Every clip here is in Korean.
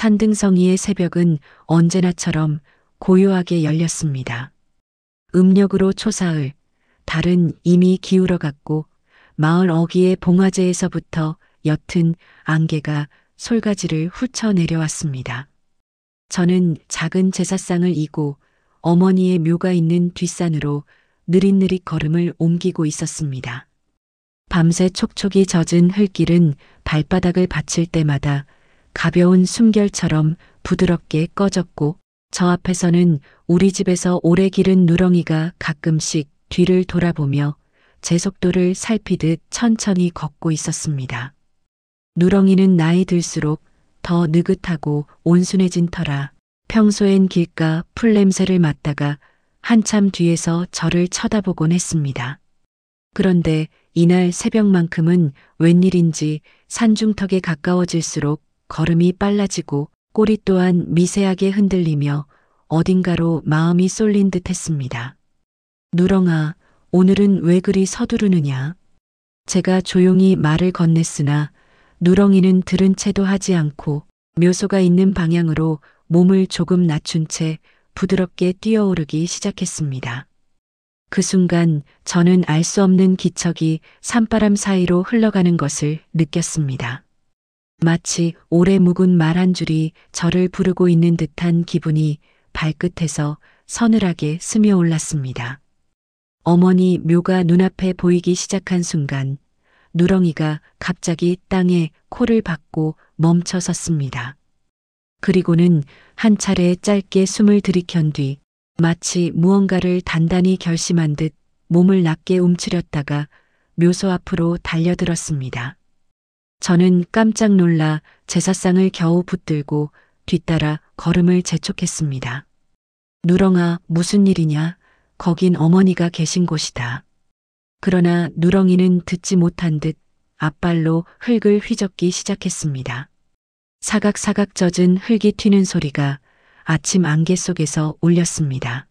산등성이의 새벽은 언제나처럼 고요하게 열렸습니다. 음력으로 초사흘, 달은 이미 기울어갔고 마을 어귀의 봉화제에서부터 옅은 안개가 솔가지를 훑쳐 내려왔습니다. 저는 작은 제사상을 이고 어머니의 묘가 있는 뒷산으로 느릿느릿 걸음을 옮기고 있었습니다. 밤새 촉촉이 젖은 흙길은 발바닥을 받칠 때마다 가벼운 숨결처럼 부드럽게 꺼졌고 저 앞에서는 우리 집에서 오래 기른 누렁이가 가끔씩 뒤를 돌아보며 제 속도를 살피듯 천천히 걷고 있었습니다. 누렁이는 나이 들수록 더 느긋하고 온순해진 터라 평소엔 길가 풀냄새를 맡다가 한참 뒤에서 저를 쳐다보곤 했습니다. 그런데 이날 새벽만큼은 웬일인지 산중턱에 가까워질수록 걸음이 빨라지고 꼬리 또한 미세하게 흔들리며 어딘가로 마음이 쏠린 듯 했습니다. 누렁아, 오늘은 왜 그리 서두르느냐? 제가 조용히 말을 건넸으나 누렁이는 들은 채도 하지 않고 묘소가 있는 방향으로 몸을 조금 낮춘 채 부드럽게 뛰어오르기 시작했습니다. 그 순간 저는 알 수 없는 기척이 산바람 사이로 흘러가는 것을 느꼈습니다. 마치 오래 묵은 말 한 줄이 저를 부르고 있는 듯한 기분이 발끝에서 서늘하게 스며올랐습니다. 어머니 묘가 눈앞에 보이기 시작한 순간 누렁이가 갑자기 땅에 코를 박고 멈춰 섰습니다. 그리고는 한 차례 짧게 숨을 들이켠 뒤 마치 무언가를 단단히 결심한 듯 몸을 낮게 움츠렸다가 묘소 앞으로 달려들었습니다. 저는 깜짝 놀라 제사상을 겨우 붙들고 뒤따라 걸음을 재촉했습니다. 누렁아, 무슨 일이냐? 거긴 어머니가 계신 곳이다. 그러나 누렁이는 듣지 못한 듯 앞발로 흙을 휘젓기 시작했습니다. 사각사각 젖은 흙이 튀는 소리가 아침 안개 속에서 울렸습니다.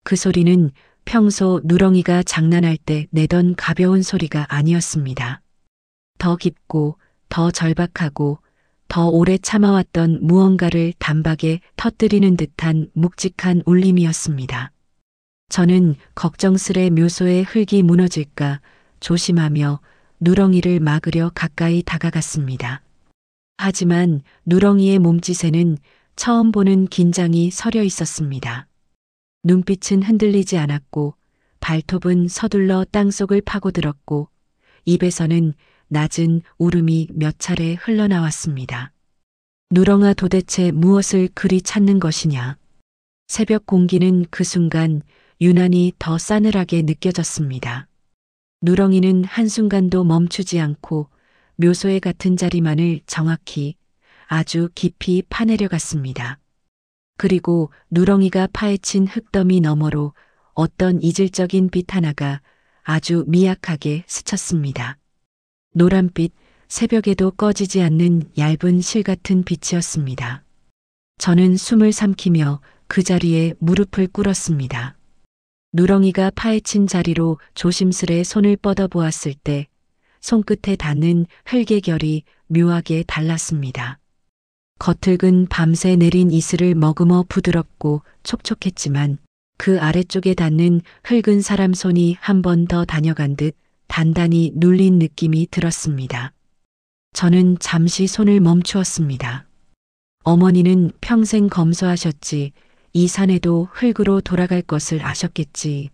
그 소리는 평소 누렁이가 장난할 때 내던 가벼운 소리가 아니었습니다. 더 깊고 더 절박하고 더 오래 참아왔던 무언가를 단박에 터뜨리는 듯한 묵직한 울림이었습니다. 저는 걱정스레 묘소의 흙이 무너질까 조심하며 누렁이를 막으려 가까이 다가갔습니다. 하지만 누렁이의 몸짓에는 처음 보는 긴장이 서려 있었습니다. 눈빛은 흔들리지 않았고 발톱은 서둘러 땅속을 파고들었고 입에서는 낮은 울음이 몇 차례 흘러나왔습니다. 누렁아, 도대체 무엇을 그리 찾는 것이냐? 새벽 공기는 그 순간 유난히 더 싸늘하게 느껴졌습니다. 누렁이는 한순간도 멈추지 않고 묘소에 같은 자리만을 정확히 아주 깊이 파내려갔습니다. 그리고 누렁이가 파헤친 흙더미 너머로 어떤 이질적인 빛 하나가 아주 미약하게 스쳤습니다. 노란빛, 새벽에도 꺼지지 않는 얇은 실 같은 빛이었습니다. 저는 숨을 삼키며 그 자리에 무릎을 꿇었습니다. 누렁이가 파헤친 자리로 조심스레 손을 뻗어보았을 때 손끝에 닿는 흙의 결이 묘하게 달랐습니다. 겉흙은 밤새 내린 이슬을 머금어 부드럽고 촉촉했지만 그 아래쪽에 닿는 흙은 사람 손이 한 번 더 다녀간 듯 단단히 눌린 느낌이 들었습니다. 저는 잠시 손을 멈추었습니다. 어머니는 평생 검소하셨지 이 산에도 흙으로 돌아갈 것을 아셨겠지.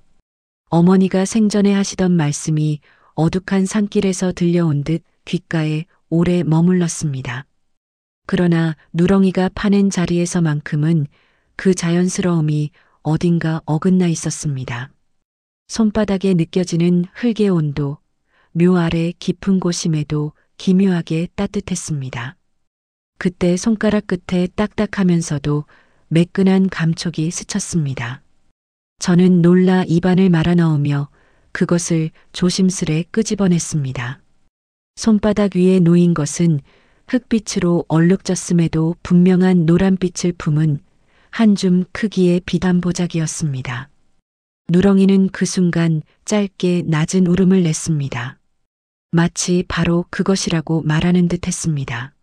어머니가 생전에 하시던 말씀이 어둑한 산길에서 들려온 듯 귓가에 오래 머물렀습니다. 그러나 누렁이가 파낸 자리에서만큼은 그 자연스러움이 어딘가 어긋나 있었습니다. 손바닥에 느껴지는 흙의 온도, 묘 아래 깊은 곳임에도 기묘하게 따뜻했습니다. 그때 손가락 끝에 딱딱하면서도 매끈한 감촉이 스쳤습니다. 저는 놀라 입안을 말아넣으며 그것을 조심스레 끄집어냈습니다. 손바닥 위에 놓인 것은 흙빛으로 얼룩졌음에도 분명한 노란빛을 품은 한 줌 크기의 비단보자기였습니다. 누렁이는 그 순간 짧게 낮은 울음을 냈습니다. 마치 바로 그것이라고 말하는 듯 했습니다.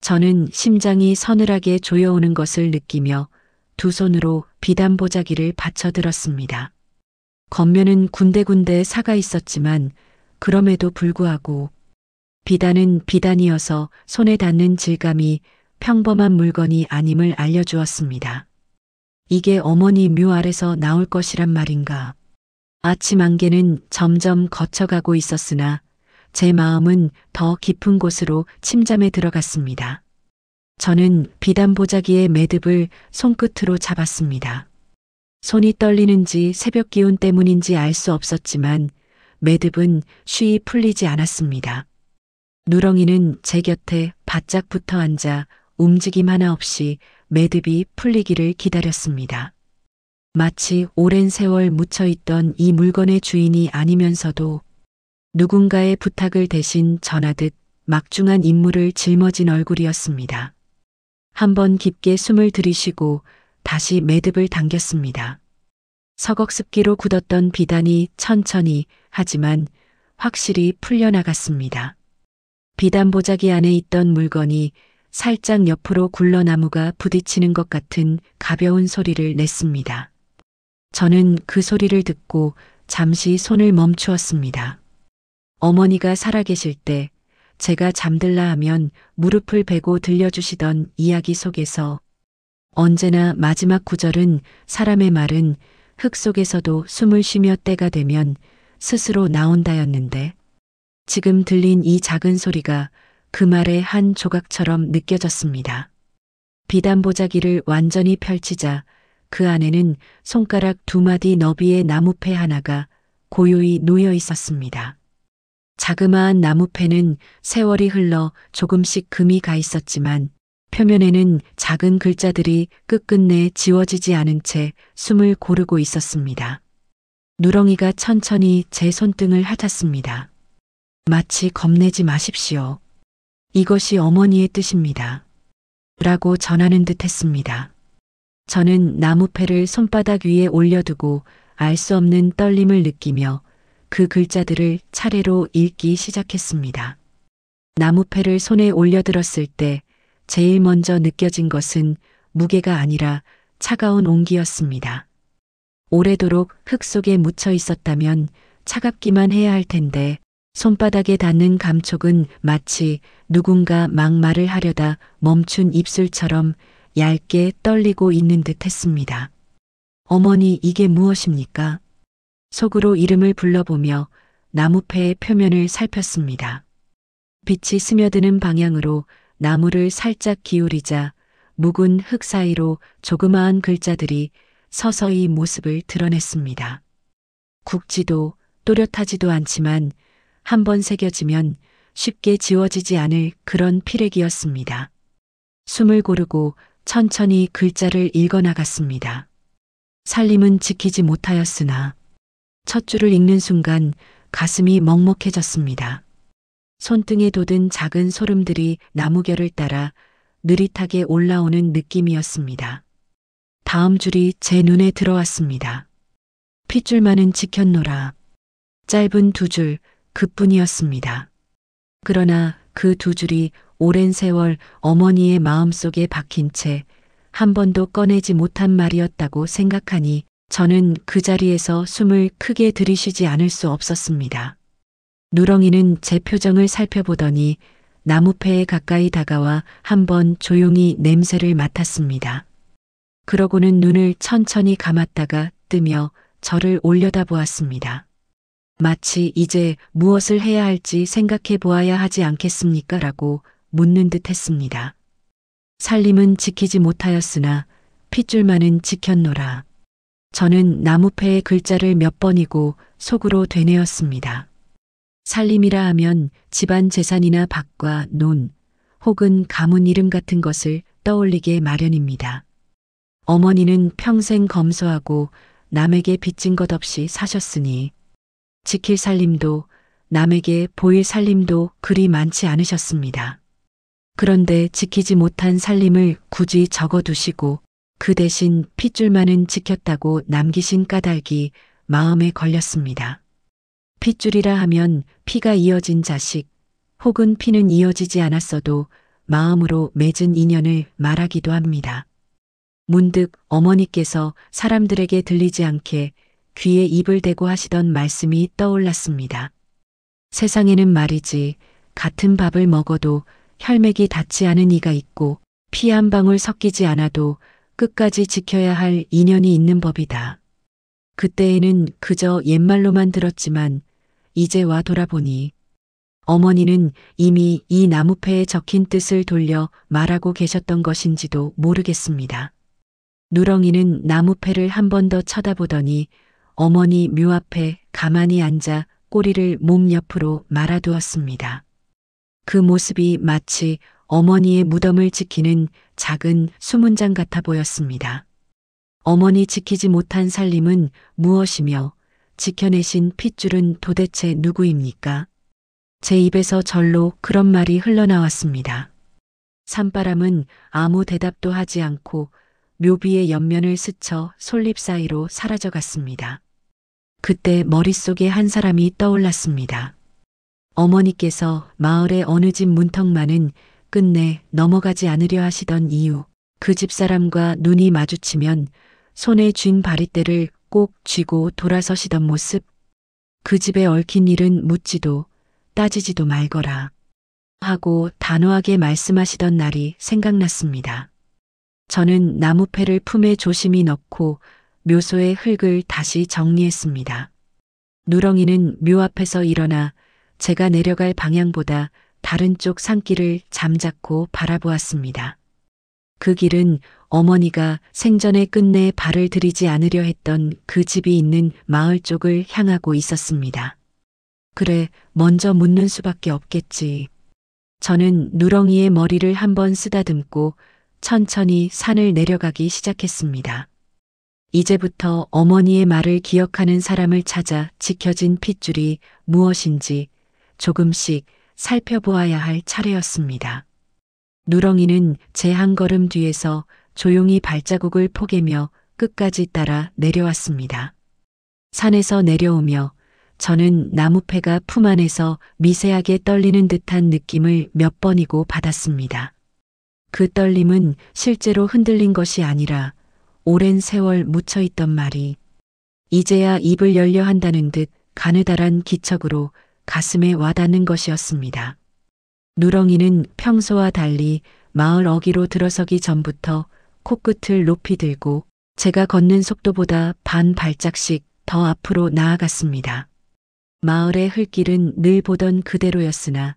저는 심장이 서늘하게 조여오는 것을 느끼며 두 손으로 비단 보자기를 받쳐들었습니다. 겉면은 군데군데 사가 있었지만 그럼에도 불구하고 비단은 비단이어서 손에 닿는 질감이 평범한 물건이 아님을 알려주었습니다. 이게 어머니 묘 아래서 나올 것이란 말인가. 아침 안개는 점점 거쳐가고 있었으나 제 마음은 더 깊은 곳으로 침잠에 들어갔습니다. 저는 비단 보자기의 매듭을 손끝으로 잡았습니다. 손이 떨리는지 새벽 기운 때문인지 알 수 없었지만 매듭은 쉬이 풀리지 않았습니다. 누렁이는 제 곁에 바짝 붙어 앉아 움직임 하나 없이 매듭이 풀리기를 기다렸습니다. 마치 오랜 세월 묻혀있던 이 물건의 주인이 아니면서도 누군가의 부탁을 대신 전하듯 막중한 임무를 짊어진 얼굴이었습니다. 한번 깊게 숨을 들이쉬고 다시 매듭을 당겼습니다. 서걱습기로 굳었던 비단이 천천히 하지만 확실히 풀려나갔습니다. 비단 보자기 안에 있던 물건이 살짝 옆으로 굴러 나무가 부딪히는 것 같은 가벼운 소리를 냈습니다. 저는 그 소리를 듣고 잠시 손을 멈추었습니다. 어머니가 살아계실 때 제가 잠들라 하면 무릎을 베고 들려주시던 이야기 속에서 언제나 마지막 구절은 사람의 말은 흙 속에서도 숨을 쉬며 때가 되면 스스로 나온다였는데 지금 들린 이 작은 소리가 그 말의 한 조각처럼 느껴졌습니다. 비단 보자기를 완전히 펼치자 그 안에는 손가락 2마디 너비의 나무패 하나가 고요히 놓여 있었습니다. 자그마한 나무패는 세월이 흘러 조금씩 금이 가 있었지만 표면에는 작은 글자들이 끝끝내 지워지지 않은 채 숨을 고르고 있었습니다. 누렁이가 천천히 제 손등을 핥았습니다. 마치 겁내지 마십시오. 이것이 어머니의 뜻입니다. 라고 전하는 듯 했습니다. 저는 나무패를 손바닥 위에 올려두고 알 수 없는 떨림을 느끼며 그 글자들을 차례로 읽기 시작했습니다. 나무패를 손에 올려들었을 때 제일 먼저 느껴진 것은 무게가 아니라 차가운 온기였습니다. 오래도록 흙 속에 묻혀 있었다면 차갑기만 해야 할 텐데 손바닥에 닿는 감촉은 마치 누군가 막말을 하려다 멈춘 입술처럼 얇게 떨리고 있는 듯 했습니다. 어머니, 이게 무엇입니까? 속으로 이름을 불러보며 나무패의 표면을 살폈습니다. 빛이 스며드는 방향으로 나무를 살짝 기울이자 묵은 흙 사이로 조그마한 글자들이 서서히 모습을 드러냈습니다. 굵지도 또렷하지도 않지만 한번 새겨지면 쉽게 지워지지 않을 그런 필액이었습니다. 숨을 고르고 천천히 글자를 읽어나갔습니다. 살림은 지키지 못하였으나 첫 줄을 읽는 순간 가슴이 먹먹해졌습니다. 손등에 돋은 작은 소름들이 나무결을 따라 느릿하게 올라오는 느낌이었습니다. 다음 줄이 제 눈에 들어왔습니다. 핏줄만은 지켰노라. 짧은 2줄, 그뿐이었습니다. 그러나 그 2줄이 오랜 세월 어머니의 마음속에 박힌 채 한 번도 꺼내지 못한 말이었다고 생각하니 저는 그 자리에서 숨을 크게 들이쉬지 않을 수 없었습니다. 누렁이는 제 표정을 살펴보더니 나무패에 가까이 다가와 한번 조용히 냄새를 맡았습니다. 그러고는 눈을 천천히 감았다가 뜨며 저를 올려다보았습니다. 마치 이제 무엇을 해야 할지 생각해 보아야 하지 않겠습니까? 라고 묻는 듯 했습니다. 살림은 지키지 못하였으나 핏줄만은 지켰노라. 저는 나무패의 글자를 몇 번이고 속으로 되뇌었습니다. 살림이라 하면 집안 재산이나 밭과 논 혹은 가문 이름 같은 것을 떠올리게 마련입니다. 어머니는 평생 검소하고 남에게 빚진 것 없이 사셨으니 지킬 살림도 남에게 보일 살림도 그리 많지 않으셨습니다. 그런데 지키지 못한 살림을 굳이 적어두시고 그 대신 핏줄만은 지켰다고 남기신 까닭이 마음에 걸렸습니다. 핏줄이라 하면 피가 이어진 자식 혹은 피는 이어지지 않았어도 마음으로 맺은 인연을 말하기도 합니다. 문득 어머니께서 사람들에게 들리지 않게 귀에 입을 대고 하시던 말씀이 떠올랐습니다. 세상에는 말이지 같은 밥을 먹어도 혈맥이 닿지 않은 이가 있고 피 한 방울 섞이지 않아도 끝까지 지켜야 할 인연이 있는 법이다. 그때에는 그저 옛말로만 들었지만 이제 와 돌아보니 어머니는 이미 이 나무패에 적힌 뜻을 돌려 말하고 계셨던 것인지도 모르겠습니다. 누렁이는 나무패를 한 번 더 쳐다보더니 어머니 묘 앞에 가만히 앉아 꼬리를 몸 옆으로 말아두었습니다. 그 모습이 마치 어머니의 무덤을 지키는 작은 수문장 같아 보였습니다. 어머니 지키지 못한 살림은 무엇이며 지켜내신 핏줄은 도대체 누구입니까? 제 입에서 절로 그런 말이 흘러나왔습니다. 산바람은 아무 대답도 하지 않고 묘비의 옆면을 스쳐 솔잎 사이로 사라져갔습니다. 그때 머릿속에 한 사람이 떠올랐습니다. 어머니께서 마을의 어느 집 문턱만은 끝내 넘어가지 않으려 하시던 이유, 그 집사람과 눈이 마주치면 손에 쥔 바리떼를 꼭 쥐고 돌아서시던 모습, 그 집에 얽힌 일은 묻지도 따지지도 말거라 하고 단호하게 말씀하시던 날이 생각났습니다. 저는 나무패를 품에 조심히 넣고 묘소의 흙을 다시 정리했습니다. 누렁이는 묘 앞에서 일어나 제가 내려갈 방향보다 다른 쪽 산길을 잠자코 바라보았습니다. 그 길은 어머니가 생전에 끝내 발을 들이지 않으려 했던 그 집이 있는 마을 쪽을 향하고 있었습니다. 그래, 먼저 묻는 수밖에 없겠지. 저는 누렁이의 머리를 한번 쓰다듬고 천천히 산을 내려가기 시작했습니다. 이제부터 어머니의 말을 기억하는 사람을 찾아 지켜진 핏줄이 무엇인지 조금씩 살펴보아야 할 차례였습니다. 누렁이는 제 한 걸음 뒤에서 조용히 발자국을 포개며 끝까지 따라 내려왔습니다. 산에서 내려오며 저는 나무패가 품 안에서 미세하게 떨리는 듯한 느낌을 몇 번이고 받았습니다. 그 떨림은 실제로 흔들린 것이 아니라 오랜 세월 묻혀있던 말이 이제야 입을 열려 한다는 듯 가느다란 기척으로 가슴에 와닿는 것이었습니다. 누렁이는 평소와 달리 마을 어귀로 들어서기 전부터 코끝을 높이 들고 제가 걷는 속도보다 반 발짝씩 더 앞으로 나아갔습니다. 마을의 흙길은 늘 보던 그대로였으나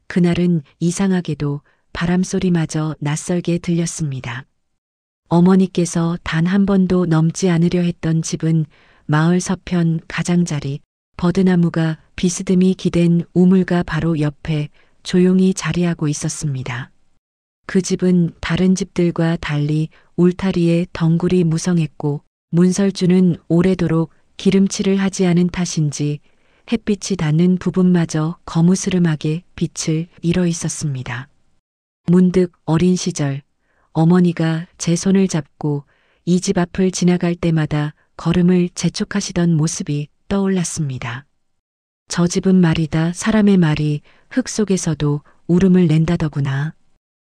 그날은 이상하게도 바람소리마저 낯설게 들렸습니다. 어머니께서 단 한 번도 넘지 않으려 했던 집은 마을 서편 가장자리 버드나무가 비스듬히 기댄 우물가 바로 옆에 조용히 자리하고 있었습니다. 그 집은 다른 집들과 달리 울타리에 덩굴이 무성했고 문설주는 오래도록 기름칠을 하지 않은 탓인지 햇빛이 닿는 부분마저 거무스름하게 빛을 잃어 있었습니다. 문득 어린 시절 어머니가 제 손을 잡고 이 집 앞을 지나갈 때마다 걸음을 재촉하시던 모습이 떠올랐습니다. 저 집은 말이다 사람의 말이 흙 속에서도 울음을 낸다더구나.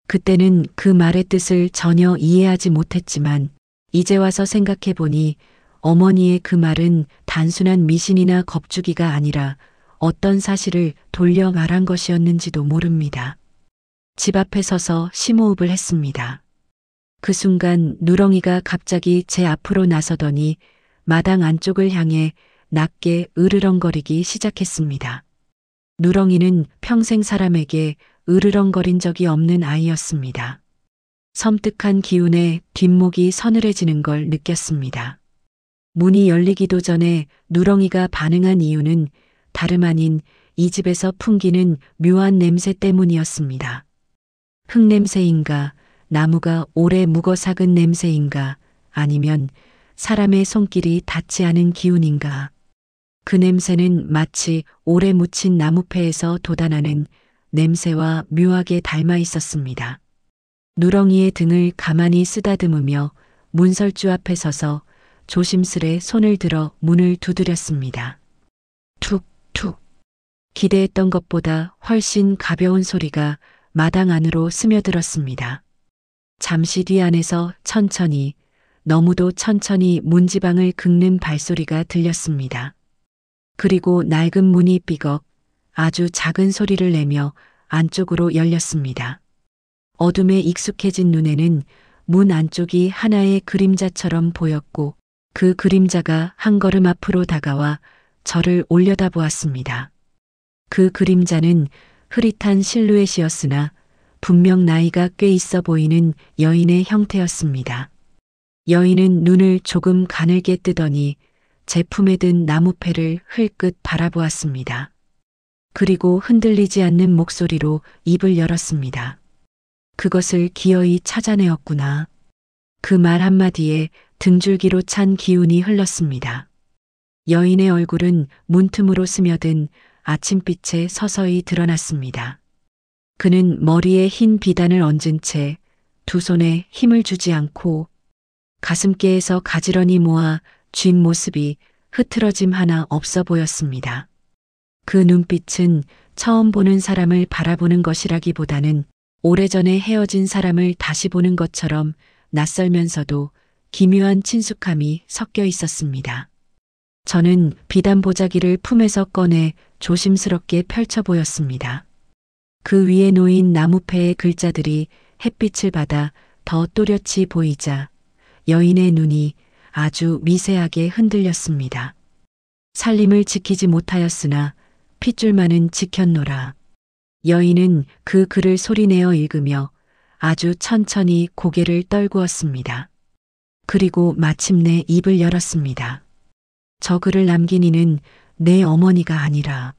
그때는 그 말의 뜻을 전혀 이해하지 못했지만 이제 와서 생각해보니 어머니의 그 말은 단순한 미신이나 겁주기가 아니라 어떤 사실을 돌려 말한 것이었는지도 모릅니다. 집 앞에 서서 심호흡을 했습니다. 그 순간 누렁이가 갑자기 제 앞으로 나서더니 마당 안쪽을 향해 낮게 으르렁거리기 시작했습니다. 누렁이는 평생 사람에게 으르렁거린 적이 없는 아이였습니다. 섬뜩한 기운에 뒷목이 서늘해지는 걸 느꼈습니다. 문이 열리기도 전에 누렁이가 반응한 이유는 다름 아닌 이 집에서 풍기는 묘한 냄새 때문이었습니다. 흙냄새인가, 나무가 오래 묵어 삭은 냄새인가, 아니면 사람의 손길이 닿지 않은 기운인가. 그 냄새는 마치 오래 묻힌 나무패에서 돋아나는 냄새와 묘하게 닮아 있었습니다. 누렁이의 등을 가만히 쓰다듬으며 문설주 앞에 서서 조심스레 손을 들어 문을 두드렸습니다. 툭툭. 기대했던 것보다 훨씬 가벼운 소리가 마당 안으로 스며들었습니다. 잠시 뒤 안에서 천천히, 너무도 천천히 문지방을 긁는 발소리가 들렸습니다. 그리고 낡은 문이 삐걱 아주 작은 소리를 내며 안쪽으로 열렸습니다. 어둠에 익숙해진 눈에는 문 안쪽이 하나의 그림자처럼 보였고 그 그림자가 한 걸음 앞으로 다가와 저를 올려다보았습니다. 그 그림자는 흐릿한 실루엣이었으나 분명 나이가 꽤 있어 보이는 여인의 형태였습니다. 여인은 눈을 조금 가늘게 뜨더니 제 품에 든 나무패를 흘끗 바라보았습니다. 그리고 흔들리지 않는 목소리로 입을 열었습니다. 그것을 기어이 찾아내었구나. 그 말 한마디에 등줄기로 찬 기운이 흘렀습니다. 여인의 얼굴은 문틈으로 스며든 아침빛에 서서히 드러났습니다. 그는 머리에 흰 비단을 얹은 채 두 손에 힘을 주지 않고 가슴께에서 가지런히 모아 쥔 모습이 흐트러짐 하나 없어 보였습니다. 그 눈빛은 처음 보는 사람을 바라보는 것이라기보다는 오래전에 헤어진 사람을 다시 보는 것처럼 낯설면서도 기묘한 친숙함이 섞여 있었습니다. 저는 비단 보자기를 품에서 꺼내 조심스럽게 펼쳐 보였습니다. 그 위에 놓인 나무패의 글자들이 햇빛을 받아 더 또렷이 보이자 여인의 눈이 아주 미세하게 흔들렸습니다. 살림을 지키지 못하였으나 핏줄만은 지켰노라. 여인은 그 글을 소리내어 읽으며 아주 천천히 고개를 떨구었습니다. 그리고 마침내 입을 열었습니다. 저 글을 남긴 이는 내 어머니가 아니라.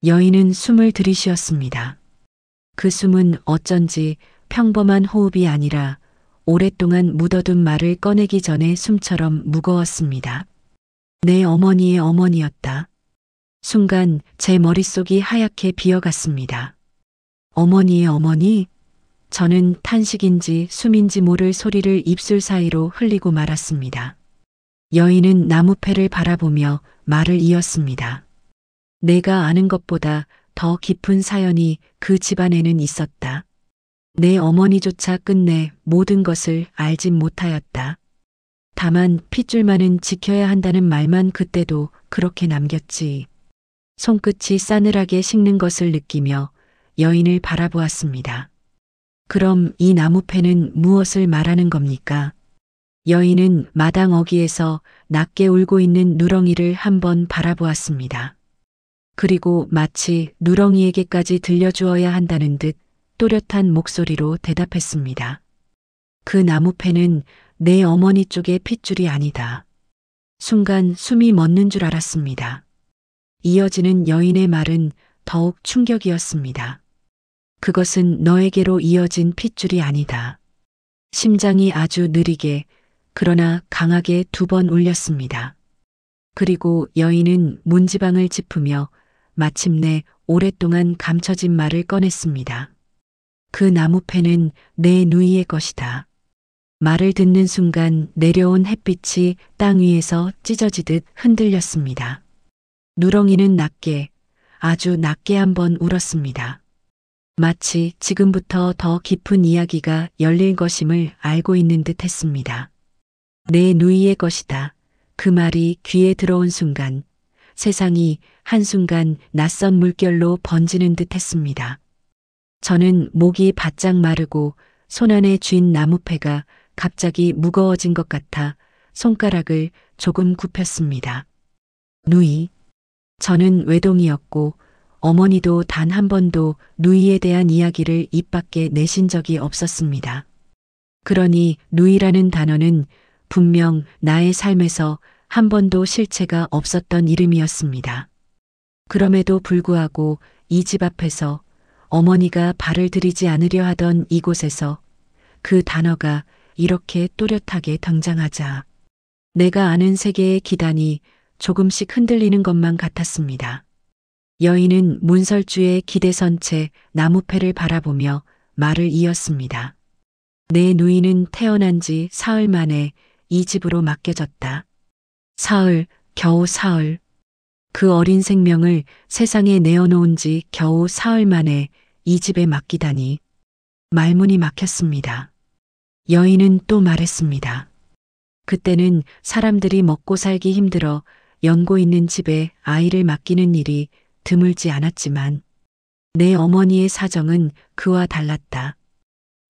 여인은 숨을 들이쉬었습니다. 그 숨은 어쩐지 평범한 호흡이 아니라 오랫동안 묻어둔 말을 꺼내기 전에 숨처럼 무거웠습니다. 내 어머니의 어머니였다. 순간 제 머릿속이 하얗게 비어갔습니다. 어머니의 어머니? 저는 탄식인지 숨인지 모를 소리를 입술 사이로 흘리고 말았습니다. 여인은 나무패를 바라보며 말을 이었습니다. 내가 아는 것보다 더 깊은 사연이 그 집안에는 있었다. 내 어머니조차 끝내 모든 것을 알진 못하였다. 다만 핏줄만은 지켜야 한다는 말만 그때도 그렇게 남겼지. 손끝이 싸늘하게 식는 것을 느끼며 여인을 바라보았습니다. 그럼 이 나무패는 무엇을 말하는 겁니까? 여인은 마당 어귀에서 낮게 울고 있는 누렁이를 한번 바라보았습니다. 그리고 마치 누렁이에게까지 들려주어야 한다는 듯 또렷한 목소리로 대답했습니다. 그 나무패는 내 어머니 쪽의 핏줄이 아니다. 순간 숨이 멎는 줄 알았습니다. 이어지는 여인의 말은 더욱 충격이었습니다. 그것은 너에게로 이어진 핏줄이 아니다. 심장이 아주 느리게 그러나 강하게 2번 울렸습니다. 그리고 여인은 문지방을 짚으며 마침내 오랫동안 감춰진 말을 꺼냈습니다. 그 나무패는 내 누이의 것이다. 말을 듣는 순간 내려온 햇빛이 땅 위에서 찢어지듯 흔들렸습니다. 누렁이는 낮게, 아주 낮게 한번 울었습니다. 마치 지금부터 더 깊은 이야기가 열릴 것임을 알고 있는 듯 했습니다. 내 누이의 것이다. 그 말이 귀에 들어온 순간 세상이 한순간 낯선 물결로 번지는 듯 했습니다. 저는 목이 바짝 마르고 손안에 쥔 나무패가 갑자기 무거워진 것 같아 손가락을 조금 굽혔습니다. 누이. 저는 외동이었고 어머니도 단 한 번도 누이에 대한 이야기를 입 밖에 내신 적이 없었습니다. 그러니 누이라는 단어는 분명 나의 삶에서 한 번도 실체가 없었던 이름이었습니다. 그럼에도 불구하고 이 집 앞에서 어머니가 발을 들이지 않으려 하던 이곳에서 그 단어가 이렇게 또렷하게 등장하자 내가 아는 세계의 기단이 조금씩 흔들리는 것만 같았습니다. 여인은 문설주에 기대선 채 나무패를 바라보며 말을 이었습니다. 내 누이는 태어난 지 사흘 만에 이 집으로 맡겨졌다. 사흘, 겨우 사흘. 그 어린 생명을 세상에 내어놓은 지 겨우 사흘 만에 이 집에 맡기다니. 말문이 막혔습니다. 여인은 또 말했습니다. 그때는 사람들이 먹고 살기 힘들어 연고 있는 집에 아이를 맡기는 일이 드물지 않았지만 내 어머니의 사정은 그와 달랐다.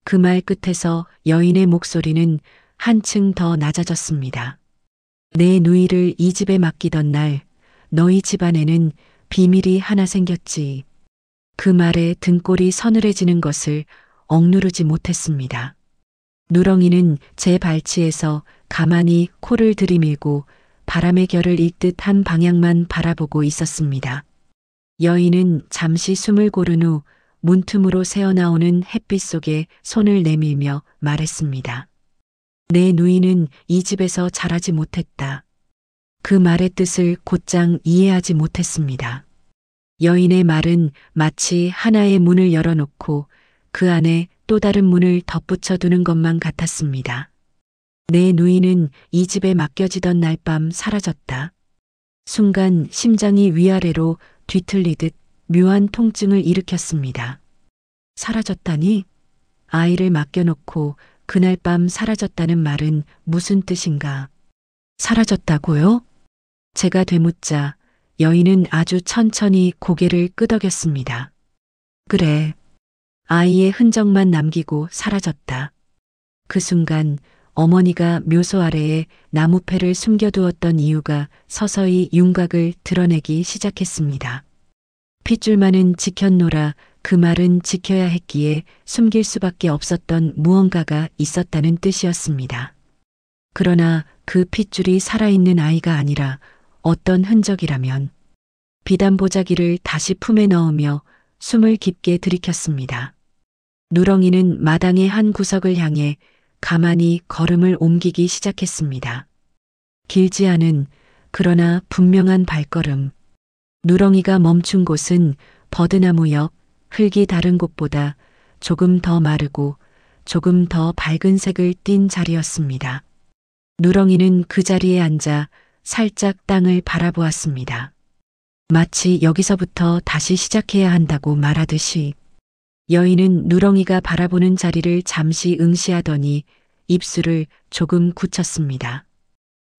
그 말 끝에서 여인의 목소리는 한층 더 낮아졌습니다. 내 누이를 이 집에 맡기던 날 너희 집안에는 비밀이 하나 생겼지. 그 말에 등골이 서늘해지는 것을 억누르지 못했습니다. 누렁이는 제 발치에서 가만히 코를 들이밀고 바람의 결을 읽듯 한 방향만 바라보고 있었습니다. 여인은 잠시 숨을 고른 후 문틈으로 새어나오는 햇빛 속에 손을 내밀며 말했습니다. 내 누이는 이 집에서 자라지 못했다. 그 말의 뜻을 곧장 이해하지 못했습니다. 여인의 말은 마치 하나의 문을 열어놓고 그 안에 또 다른 문을 덧붙여 두는 것만 같았습니다. 내 누이는 이 집에 맡겨지던 날 밤 사라졌다. 순간 심장이 위아래로 뒤틀리듯 묘한 통증을 일으켰습니다. 사라졌다니? 아이를 맡겨놓고 그날 밤 사라졌다는 말은 무슨 뜻인가? 사라졌다고요? 제가 되묻자 여인은 아주 천천히 고개를 끄덕였습니다. 그래. 아이의 흔적만 남기고 사라졌다. 그 순간 어머니가 묘소 아래에 나무패를 숨겨두었던 이유가 서서히 윤곽을 드러내기 시작했습니다. 핏줄만은 지켰노라 그 말은 지켜야 했기에 숨길 수밖에 없었던 무언가가 있었다는 뜻이었습니다. 그러나 그 핏줄이 살아있는 아이가 아니라 어떤 흔적이라면 비단 보자기를 다시 품에 넣으며 숨을 깊게 들이켰습니다. 누렁이는 마당의 한 구석을 향해 가만히 걸음을 옮기기 시작했습니다. 길지 않은 그러나 분명한 발걸음. 누렁이가 멈춘 곳은 버드나무 옆 흙이 다른 곳보다 조금 더 마르고 조금 더 밝은 색을 띤 자리였습니다. 누렁이는 그 자리에 앉아 살짝 땅을 바라보았습니다. 마치 여기서부터 다시 시작해야 한다고 말하듯이. 여인은 누렁이가 바라보는 자리를 잠시 응시하더니 입술을 조금 굳혔습니다.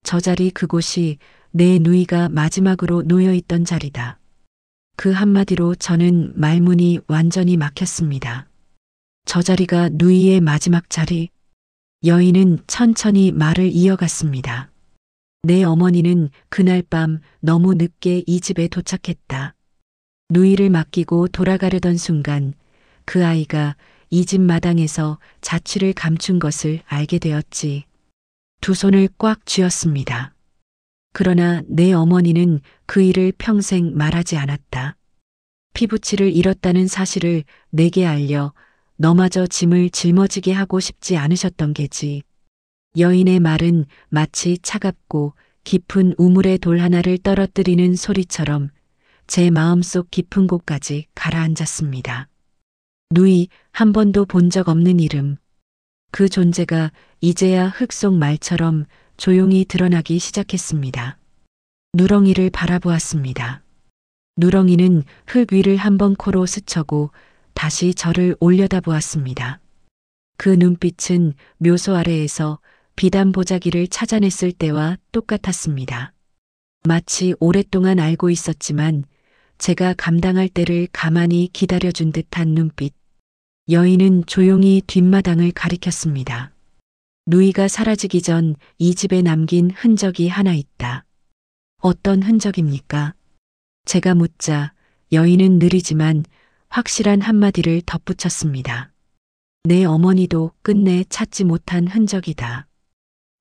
저 자리 그곳이 내 누이가 마지막으로 놓여있던 자리다. 그 한마디로 저는 말문이 완전히 막혔습니다. 저 자리가 누이의 마지막 자리. 여인은 천천히 말을 이어갔습니다. 내 어머니는 그날 밤 너무 늦게 이 집에 도착했다. 누이를 맡기고 돌아가려던 순간 그 아이가 이 집 마당에서 자취를 감춘 것을 알게 되었지. 두 손을 꽉 쥐었습니다. 그러나 내 어머니는 그 일을 평생 말하지 않았다. 피부치를 잃었다는 사실을 내게 알려 너마저 짐을 짊어지게 하고 싶지 않으셨던 게지. 여인의 말은 마치 차갑고 깊은 우물의 돌 하나를 떨어뜨리는 소리처럼 제 마음속 깊은 곳까지 가라앉았습니다. 누이, 한 번도 본 적 없는 이름. 그 존재가 이제야 흙 속 말처럼 조용히 드러나기 시작했습니다. 누렁이를 바라보았습니다. 누렁이는 흙 위를 한번 코로 스쳐고 다시 저를 올려다보았습니다. 그 눈빛은 묘소 아래에서 비단 보자기를 찾아냈을 때와 똑같았습니다. 마치 오랫동안 알고 있었지만 제가 감당할 때를 가만히 기다려준 듯한 눈빛. 여인은 조용히 뒷마당을 가리켰습니다. 누이가 사라지기 전 이 집에 남긴 흔적이 하나 있다. 어떤 흔적입니까? 제가 묻자 여인은 느리지만 확실한 한마디를 덧붙였습니다. 내 어머니도 끝내 찾지 못한 흔적이다.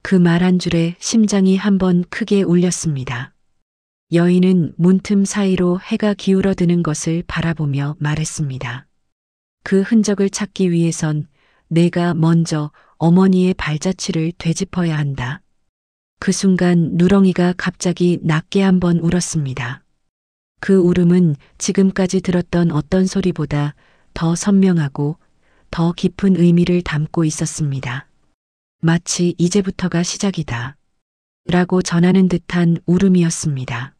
그 말 한 줄에 심장이 한번 크게 울렸습니다. 여인은 문틈 사이로 해가 기울어드는 것을 바라보며 말했습니다. 그 흔적을 찾기 위해선 내가 먼저 어머니의 발자취를 되짚어야 한다. 그 순간 누렁이가 갑자기 낮게 한번 울었습니다. 그 울음은 지금까지 들었던 어떤 소리보다 더 선명하고 더 깊은 의미를 담고 있었습니다. 마치 이제부터가 시작이다. 라고 전하는 듯한 울음이었습니다.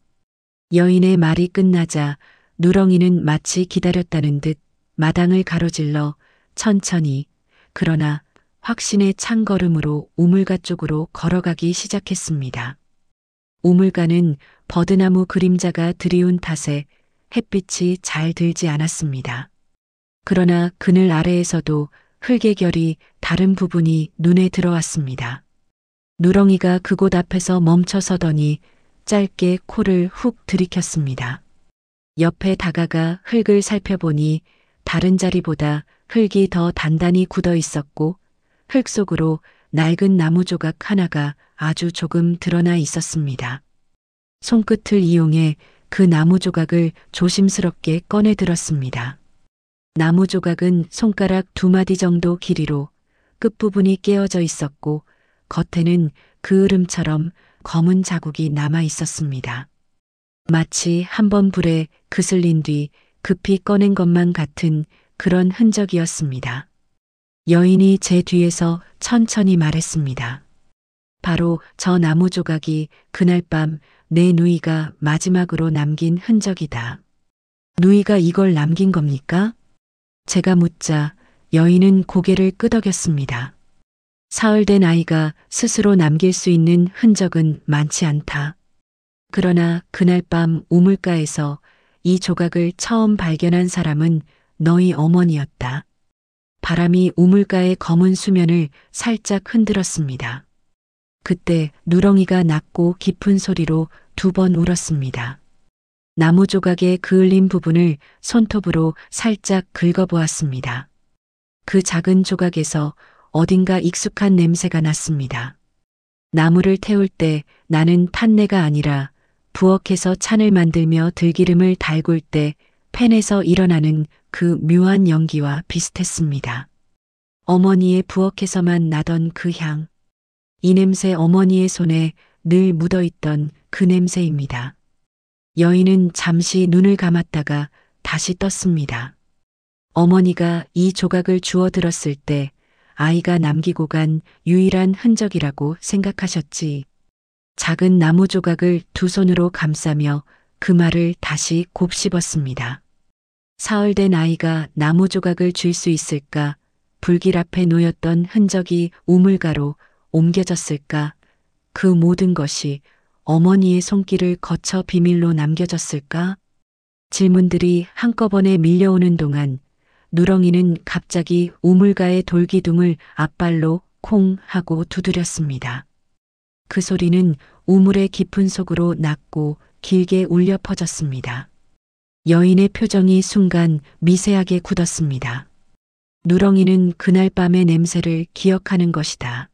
여인의 말이 끝나자 누렁이는 마치 기다렸다는 듯 마당을 가로질러 천천히, 그러나 확신의 찬 걸음으로 우물가 쪽으로 걸어가기 시작했습니다. 우물가는 버드나무 그림자가 드리운 탓에 햇빛이 잘 들지 않았습니다. 그러나 그늘 아래에서도 흙의 결이 다른 부분이 눈에 들어왔습니다. 누렁이가 그곳 앞에서 멈춰 서더니 짧게 코를 훅 들이켰습니다. 옆에 다가가 흙을 살펴보니 다른 자리보다 흙이 더 단단히 굳어 있었고 흙 속으로 낡은 나무 조각 하나가 아주 조금 드러나 있었습니다. 손끝을 이용해 그 나무 조각을 조심스럽게 꺼내 들었습니다. 나무 조각은 손가락 2마디 정도 길이로 끝부분이 깨어져 있었고 겉에는 그을음처럼 검은 자국이 남아 있었습니다. 마치 한 번 불에 그슬린 뒤 급히 꺼낸 것만 같은 그런 흔적이었습니다. 여인이 제 뒤에서 천천히 말했습니다. 바로 저 나무 조각이 그날 밤 내 누이가 마지막으로 남긴 흔적이다. 누이가 이걸 남긴 겁니까? 제가 묻자 여인은 고개를 끄덕였습니다. 사흘된 아이가 스스로 남길 수 있는 흔적은 많지 않다. 그러나 그날 밤 우물가에서 이 조각을 처음 발견한 사람은 너희 어머니였다. 바람이 우물가의 검은 수면을 살짝 흔들었습니다. 그때 누렁이가 낮고 깊은 소리로 2번 울었습니다. 나무 조각의 그을린 부분을 손톱으로 살짝 긁어보았습니다. 그 작은 조각에서 어딘가 익숙한 냄새가 났습니다. 나무를 태울 때 나는 탄내가 아니라 부엌에서 찬을 만들며 들기름을 달굴 때 팬에서 일어나는 그 묘한 연기와 비슷했습니다. 어머니의 부엌에서만 나던 그 향. 이 냄새 어머니의 손에 늘 묻어있던 그 냄새입니다. 여인은 잠시 눈을 감았다가 다시 떴습니다. 어머니가 이 조각을 주워 들었을 때 아이가 남기고 간 유일한 흔적이라고 생각하셨지. 작은 나무 조각을 2 손으로 감싸며 그 말을 다시 곱씹었습니다. 사흘된 아이가 나무 조각을 줄 수 있을까? 불길 앞에 놓였던 흔적이 우물가로 옮겨졌을까? 그 모든 것이 어머니의 손길을 거쳐 비밀로 남겨졌을까? 질문들이 한꺼번에 밀려오는 동안 누렁이는 갑자기 우물가의 돌기둥을 앞발로 콩 하고 두드렸습니다. 그 소리는 우물의 깊은 속으로 낮고 길게 울려 퍼졌습니다. 여인의 표정이 순간 미세하게 굳었습니다. 누렁이는 그날 밤의 냄새를 기억하는 것이다.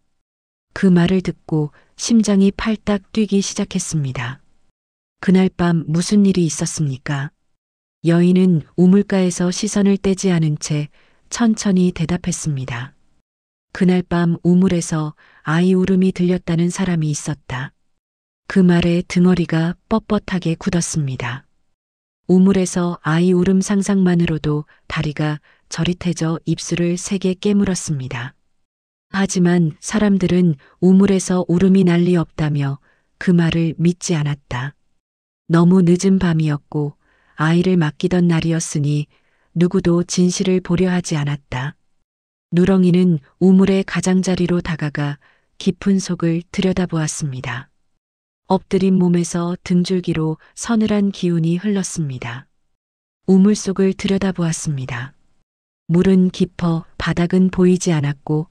그 말을 듣고 심장이 팔딱 뛰기 시작했습니다. 그날 밤 무슨 일이 있었습니까? 여인은 우물가에서 시선을 떼지 않은 채 천천히 대답했습니다. 그날 밤 우물에서 아이 울음이 들렸다는 사람이 있었다. 그 말에 등허리가 뻣뻣하게 굳었습니다. 우물에서 아이 울음 상상만으로도 다리가 저릿해져 입술을 세게 깨물었습니다. 하지만 사람들은 우물에서 울음이 난리 없다며 그 말을 믿지 않았다. 너무 늦은 밤이었고 아이를 맡기던 날이었으니 누구도 진실을 보려 하지 않았다. 누렁이는 우물의 가장자리로 다가가 깊은 속을 들여다보았습니다. 엎드린 몸에서 등줄기로 서늘한 기운이 흘렀습니다. 우물 속을 들여다보았습니다. 물은 깊어 바닥은 보이지 않았고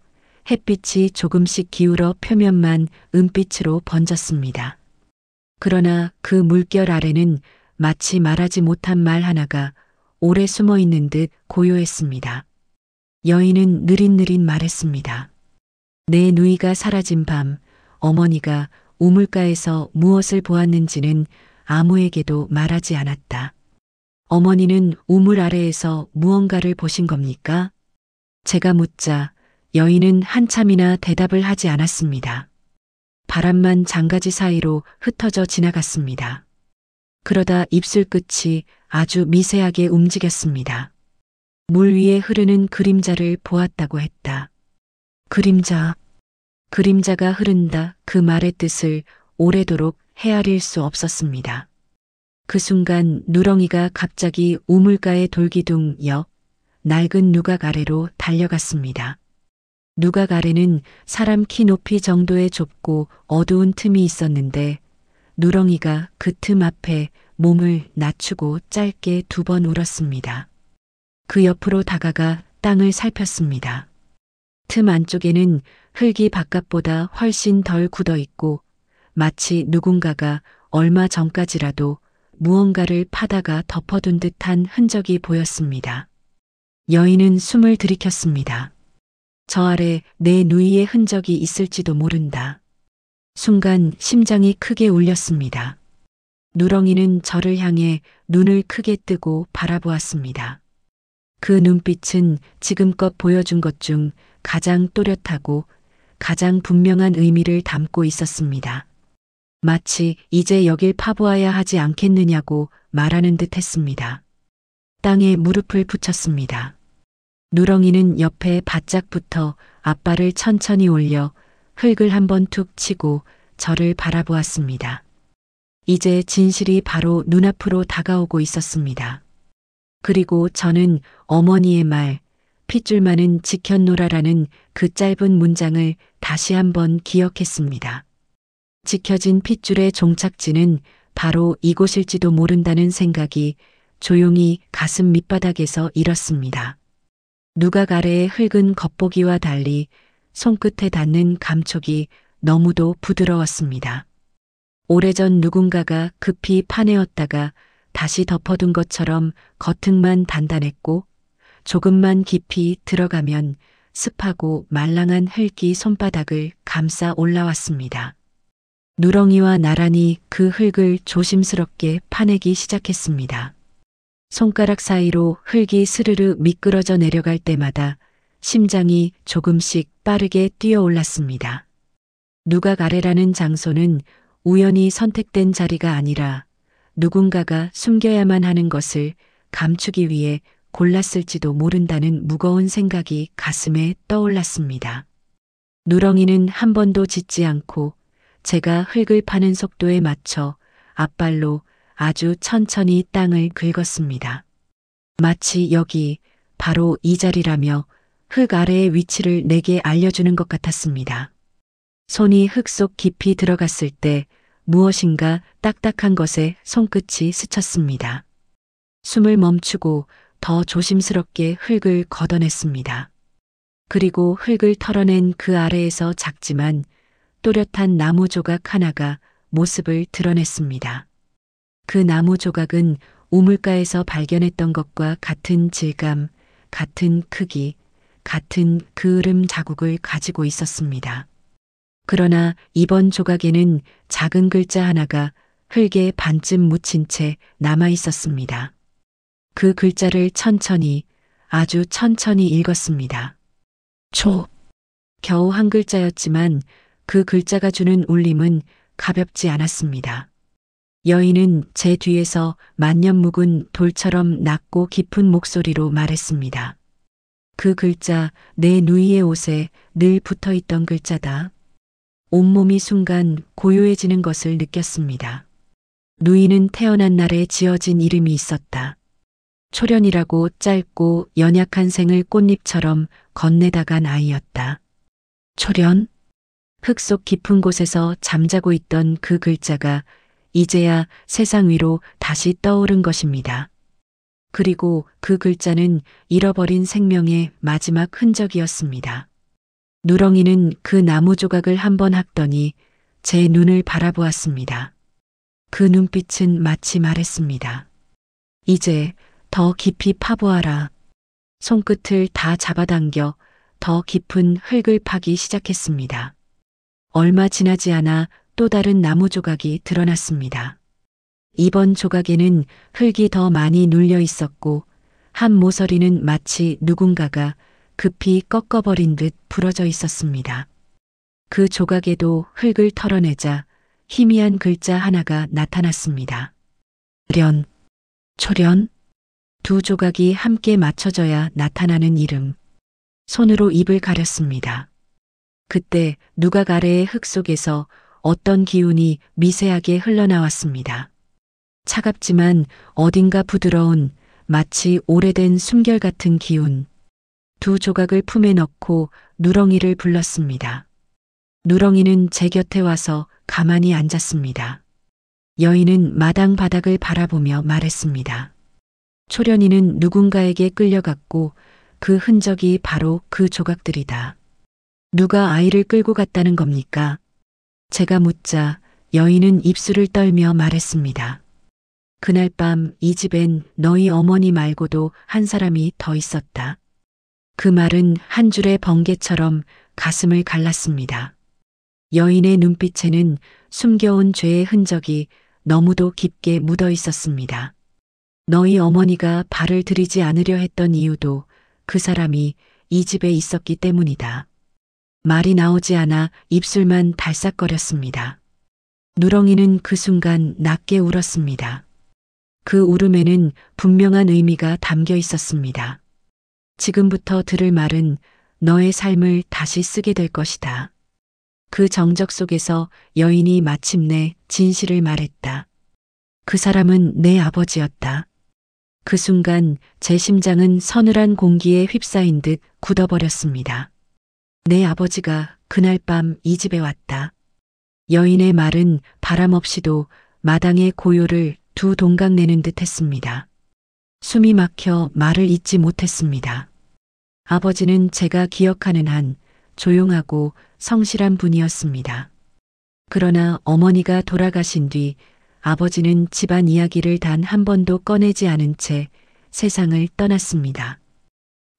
햇빛이 조금씩 기울어 표면만 은빛으로 번졌습니다. 그러나 그 물결 아래는 마치 말하지 못한 말 하나가 오래 숨어 있는 듯 고요했습니다. 여인은 느릿느릿 말했습니다. 내 누이가 사라진 밤 어머니가 우물가에서 무엇을 보았는지는 아무에게도 말하지 않았다. 어머니는 우물 아래에서 무언가를 보신 겁니까? 제가 묻자 여인은 한참이나 대답을 하지 않았습니다. 바람만 장가지 사이로 흩어져 지나갔습니다. 그러다 입술 끝이 아주 미세하게 움직였습니다. 물 위에 흐르는 그림자를 보았다고 했다. 그림자. 그림자가 흐른다. 그 말의 뜻을 오래도록 헤아릴 수 없었습니다. 그 순간 누렁이가 갑자기 우물가의 돌기둥 옆 낡은 누각 아래로 달려갔습니다. 누각 아래는 사람 키 높이 정도의 좁고 어두운 틈이 있었는데 누렁이가 그 틈 앞에 몸을 낮추고 짧게 2번 울었습니다. 그 옆으로 다가가 땅을 살폈습니다. 틈 안쪽에는 흙이 바깥보다 훨씬 덜 굳어 있고 마치 누군가가 얼마 전까지라도 무언가를 파다가 덮어둔 듯한 흔적이 보였습니다. 여인은 숨을 들이켰습니다. 저 아래 내 누이의 흔적이 있을지도 모른다. 순간 심장이 크게 울렸습니다. 누렁이는 저를 향해 눈을 크게 뜨고 바라보았습니다. 그 눈빛은 지금껏 보여준 것 중 가장 또렷하고 가장 분명한 의미를 담고 있었습니다. 마치 이제 여길 파보아야 하지 않겠느냐고 말하는 듯 했습니다. 땅에 무릎을 붙였습니다. 누렁이는 옆에 바짝 붙어 앞발을 천천히 올려 흙을 한번 툭 치고 저를 바라보았습니다. 이제 진실이 바로 눈앞으로 다가오고 있었습니다. 그리고 저는 어머니의 말, 핏줄만은 지켰노라라는 그 짧은 문장을 다시 한번 기억했습니다. 지켜진 핏줄의 종착지는 바로 이곳일지도 모른다는 생각이 조용히 가슴 밑바닥에서 일었습니다. 누각 아래의 흙은 겉보기와 달리 손끝에 닿는 감촉이 너무도 부드러웠습니다. 오래전 누군가가 급히 파내었다가 다시 덮어둔 것처럼 겉흙만 단단했고 조금만 깊이 들어가면 습하고 말랑한 흙이 손바닥을 감싸 올라왔습니다. 누렁이와 나란히 그 흙을 조심스럽게 파내기 시작했습니다. 손가락 사이로 흙이 스르르 미끄러져 내려갈 때마다 심장이 조금씩 빠르게 뛰어올랐습니다. 누각 아래라는 장소는 우연히 선택된 자리가 아니라 누군가가 숨겨야만 하는 것을 감추기 위해 골랐을지도 모른다는 무거운 생각이 가슴에 떠올랐습니다. 누렁이는 한 번도 짖지 않고 제가 흙을 파는 속도에 맞춰 앞발로 아주 천천히 땅을 긁었습니다. 마치 여기 바로 이 자리라며 흙 아래의 위치를 내게 알려주는 것 같았습니다. 손이 흙 속 깊이 들어갔을 때 무엇인가 딱딱한 것에 손끝이 스쳤습니다. 숨을 멈추고 더 조심스럽게 흙을 걷어냈습니다. 그리고 흙을 털어낸 그 아래에서 작지만 또렷한 나무 조각 하나가 모습을 드러냈습니다. 그 나무 조각은 우물가에서 발견했던 것과 같은 질감, 같은 크기, 같은 그을음 자국을 가지고 있었습니다. 그러나 이번 조각에는 작은 글자 하나가 흙에 반쯤 묻힌 채 남아 있었습니다. 그 글자를 천천히, 아주 천천히 읽었습니다. 초. 겨우 한 글자였지만 그 글자가 주는 울림은 가볍지 않았습니다. 여인은 제 뒤에서 만년 묵은 돌처럼 낮고 깊은 목소리로 말했습니다. 그 글자 내 누이의 옷에 늘 붙어 있던 글자다. 온몸이 순간 고요해지는 것을 느꼈습니다. 누이는 태어난 날에 지어진 이름이 있었다. 초련이라고 짧고 연약한 생을 꽃잎처럼 건네다간 아이였다. 초련? 흙 속 깊은 곳에서 잠자고 있던 그 글자가 이제야 세상 위로 다시 떠오른 것입니다. 그리고 그 글자는 잃어버린 생명의 마지막 흔적이었습니다. 누렁이는 그 나무 조각을 한번 핥더니 제 눈을 바라보았습니다. 그 눈빛은 마치 말했습니다. 이제 더 깊이 파보아라. 손끝을 다 잡아당겨 더 깊은 흙을 파기 시작했습니다. 얼마 지나지 않아 또 다른 나무 조각이 드러났습니다. 이번 조각에는 흙이 더 많이 눌려 있었고 한 모서리는 마치 누군가가 급히 꺾어버린 듯 부러져 있었습니다. 그 조각에도 흙을 털어내자 희미한 글자 하나가 나타났습니다. 련, 초련, 두 조각이 함께 맞춰져야 나타나는 이름. 손으로 입을 가렸습니다. 그때 누각 아래의 흙 속에서 어떤 기운이 미세하게 흘러나왔습니다. 차갑지만 어딘가 부드러운 마치 오래된 숨결 같은 기운. 두 조각을 품에 넣고 누렁이를 불렀습니다. 누렁이는 제 곁에 와서 가만히 앉았습니다. 여인은 마당 바닥을 바라보며 말했습니다. 초련이는 누군가에게 끌려갔고 그 흔적이 바로 그 조각들이다. 누가 아이를 끌고 갔다는 겁니까? 제가 묻자 여인은 입술을 떨며 말했습니다. 그날 밤 이 집엔 너희 어머니 말고도 한 사람이 더 있었다. 그 말은 한 줄의 번개처럼 가슴을 갈랐습니다. 여인의 눈빛에는 숨겨온 죄의 흔적이 너무도 깊게 묻어 있었습니다. 너희 어머니가 발을 들이지 않으려 했던 이유도 그 사람이 이 집에 있었기 때문이다. 말이 나오지 않아 입술만 달싹거렸습니다. 누렁이는 그 순간 낮게 울었습니다. 그 울음에는 분명한 의미가 담겨 있었습니다. 지금부터 들을 말은 너의 삶을 다시 쓰게 될 것이다. 그 정적 속에서 여인이 마침내 진실을 말했다. 그 사람은 내 아버지였다. 그 순간 제 심장은 서늘한 공기에 휩싸인 듯 굳어버렸습니다. 내 아버지가 그날 밤 이 집에 왔다. 여인의 말은 바람 없이도 마당의 고요를 두 동강 내는 듯 했습니다. 숨이 막혀 말을 잇지 못했습니다. 아버지는 제가 기억하는 한 조용하고 성실한 분이었습니다. 그러나 어머니가 돌아가신 뒤 아버지는 집안 이야기를 단 한 번도 꺼내지 않은 채 세상을 떠났습니다.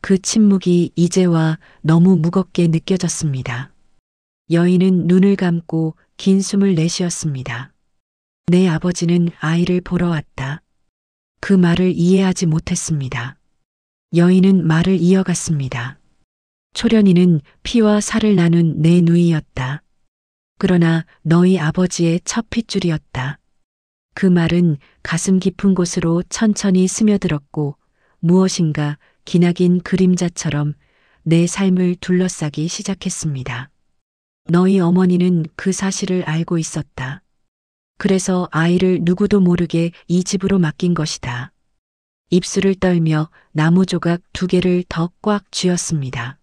그 침묵이 이제와 너무 무겁게 느껴졌습니다. 여인은 눈을 감고 긴 숨을 내쉬었습니다. 내 아버지는 아이를 보러 왔다. 그 말을 이해하지 못했습니다. 여인은 말을 이어갔습니다. 초련이는 피와 살을 나눈 내 누이였다. 그러나 너희 아버지의 첫 핏줄이었다. 그 말은 가슴 깊은 곳으로 천천히 스며들었고 무엇인가 기나긴 그림자처럼 내 삶을 둘러싸기 시작했습니다. 너희 어머니는 그 사실을 알고 있었다. 그래서 아이를 누구도 모르게 이 집으로 맡긴 것이다. 입술을 떨며 나무 조각 2개를 더 꽉 쥐었습니다.